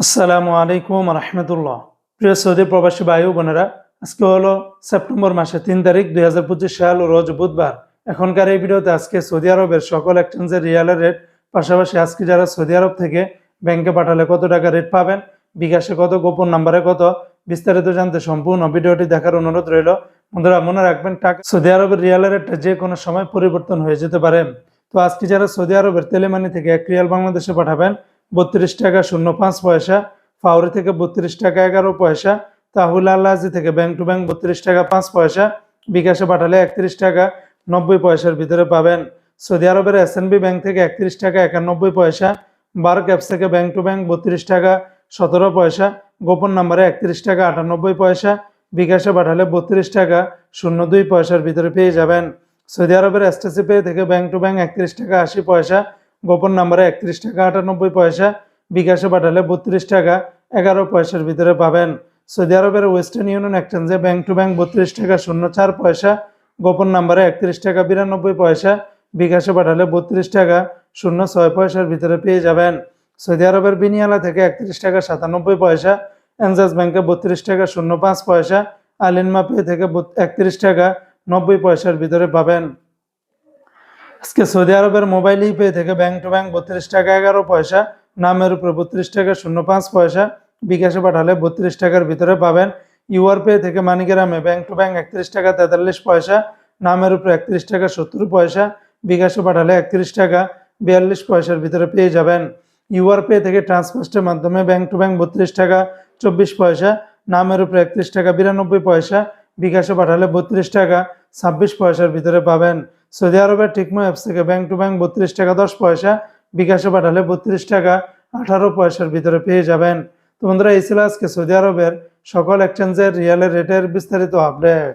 আসসালামু আলাইকুম রহমতুল্লাহ। প্রিয় সৌদি প্রবাসী ভাই ও বোনেরা, আজকে হলো সেপ্টেম্বর মাসের 3 তারিখ 2025 সাল, রোজ বুধবার। এখনকার এই ভিডিওতে আজকে সৌদি আরবের সকল এক্সচেঞ্জের রিয়ালের রেট, পাশাপাশি আজকে যারা সৌদি আরব থেকে ব্যাংকে পাঠালে কত টাকা রেট পাবেন, বিকাশে কত, গোপন নাম্বারে কত, বিস্তারিত জানতে সম্পূর্ণ ভিডিওটি দেখার অনুরোধ রইল। বন্ধুরা, মনে রাখবেন, টাকা সৌদি আরবের রিয়ালের রেটটা যে কোনো সময় পরিবর্তন হয়ে যেতে পারে। তো আজকে যারা সৌদি আরবের তেলেমানি থেকে 1 রিয়াল বাংলাদেশে পাঠাবেন 32 টাকা 05 পয়সা, ফাউরি থেকে 32 টাকা 11 পয়সা, তাহুল আল্লাজি থেকে ব্যাংক টু ব্যাংক 32 টাকা 5 পয়সা, বিকাশে পাঠালে 31 টাকা 90 পয়সার ভিতরে পাবেন। সৌদি আরবের এসএনবি ব্যাংক থেকে 31 টাকা 91 পয়সা, বার্ক অ্যাপস থেকে ব্যাংক টু ব্যাংক 32 টাকা 17 পয়সা, গোপন নাম্বারে 31 টাকা 98 পয়সা, বিকাশে পাঠালে 32 টাকা 02 পয়সার ভিতরে পেয়ে যাবেন। সৌদি আরবের এসটিসি পে থেকে ব্যাংক টু ব্যাংক 31 টাকা 80 পয়সা, গোপন নাম্বারে 31 টাকা 98 পয়সা, বিকাশে পাঠালে 32 টাকা 11 পয়সার ভিতরে পাবেন। সৌদি আরবের ওয়েস্টার্ন ইউনিয়ন এক্সচেঞ্জে ব্যাংক টু ব্যাংক 32 টাকা 04 পয়সা, গোপন নাম্বারে 31 টাকা 92 পয়সা, বিকাশে পাঠালে 32 টাকা 06 পয়সার ভিতরে পেয়ে যাবেন। সৌদি আরবের বিনিয়ালা থেকে 31 টাকা 97 পয়সা, এনজাস ব্যাংকে 32 টাকা 05 পয়সা, আলিনমা পে থেকে 31 টাকা 90 পয়সার ভিতরে পাবেন। আজকে সৌদি আরবের মোবাইল ইপে থেকে ব্যাংক টু ব্যাংক 32 টাকা 11 পয়সা, নামের উপরে 32 টাকা 05 পয়সা, বিকাশে পাঠালে 32 টাকার ভিতরে পাবেন। ইউআর পে থেকে মানিগ্রামে ব্যাংক টু ব্যাংক 31 টাকা 43 পয়সা, নামের উপরে 31 টাকা 70 পয়সা, বিকাশে পাঠালে 31 টাকা 42 পয়সার ভিতরে পেয়ে যাবেন। ইউআর পে থেকে ট্রান্সফার্স্টের মাধ্যমে ব্যাংক টু ব্যাংক 32 টাকা 24 পয়সা, নামের উপরে 31 টাকা 92 পয়সা, বিকাশে পাঠালে 32 টাকা 26 পয়সার ভিতরে পাবেন। সৌদি আরবের টিকমো অ্যাপস থেকে ব্যাংক টু ব্যাংক 32 টাকা 10 পয়সা, বিকাশে পাঠালে 32 টাকা 18 পয়সার ভিতরে পেয়ে যাবেন। তো বন্ধুরা, এই ছিল আজকে সৌদি আরবের সকল এক্সচেঞ্জের রিয়ালের রেটের বিস্তারিত আপডেট।